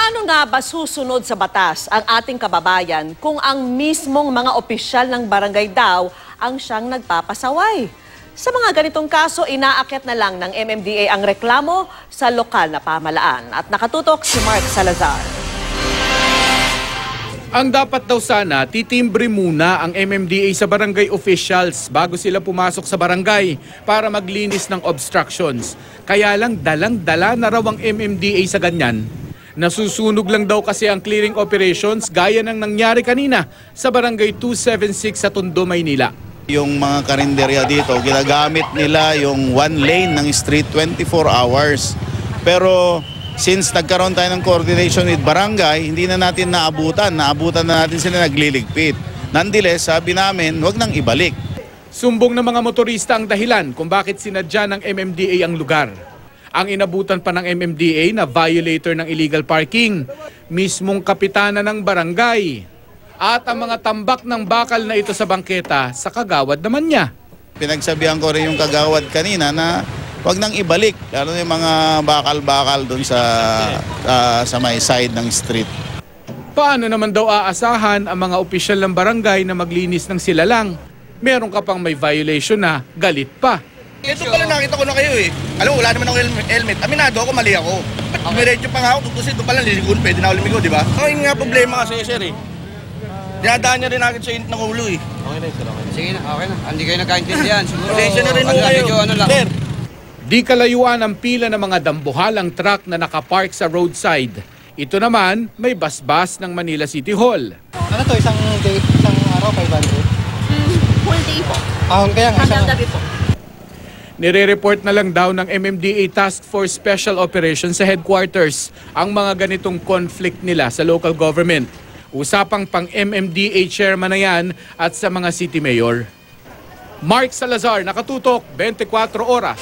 Paano nga ba susunod sa batas ang ating kababayan kung ang mismong mga opisyal ng barangay daw ang siyang nagpapasaway? Sa mga ganitong kaso, inaakyat na lang ng MMDA ang reklamo sa lokal na pamahalaan. At nakatutok si Mark Salazar. Ang dapat daw sana, titimbre muna ang MMDA sa barangay officials bago sila pumasok sa barangay para maglinis ng obstructions. Kaya lang dalang-dala na raw ang MMDA sa ganyan. Nasusunog lang daw kasi ang clearing operations gaya ng nangyari kanina sa barangay 276 sa Tondo, Maynila. Yung mga karinderya dito, ginagamit nila yung one lane ng street 24 hours. Pero since nagkaroon tayo ng coordination with barangay, hindi na natin naabutan. Naabutan na natin sila nagliligpit. Nonetheless, sabi namin, huwag nang ibalik. Sumbong ng mga motorista ang dahilan kung bakit sinadya ng MMDA ang lugar. Ang inabutan pa ng MMDA na violator ng illegal parking, mismong kapitana ng barangay. At ang mga tambak ng bakal na ito sa bangketa sa kagawad naman niya. Pinagsabihan ko rin yung kagawad kanina na huwag nang ibalik, lalo na yung mga bakal-bakal doon sa may side ng street. Paano naman daw aasahan ang mga opisyal ng barangay na maglinis ng sila lang? Meron ka pang may violation na galit pa. Ito pala nakita ko na kayo eh. Alam mo, wala naman ako helmet. Aminado ako, mali ako. Diretso pa nga ako, tutusin ito pala, liligun, pwede na ako lumigo, di ba? Ang nga problema kasi sir eh. Dinadaan niya rin agad sa init ng ulo eh. Okay na, sir. Okay. Sige na, okay na. Hindi kayo nagkaintindihan. Siguro, Pasensya na rin mo kayo. Sir. Di kalayuan ang pila ng mga dambuhalang truck na nakapark sa roadside. Ito naman, may basbas ng Manila City Hall. Ano to, isang araw, 500? Full day po. Kaya nga, Hanggang gabi po. Nire-report na lang daw ng MMDA Task Force Special Operations sa headquarters ang mga ganitong conflict nila sa local government. Usapang pang MMDA chairman na yan at sa mga city mayor. Mark Salazar, nakatutok, 24 oras.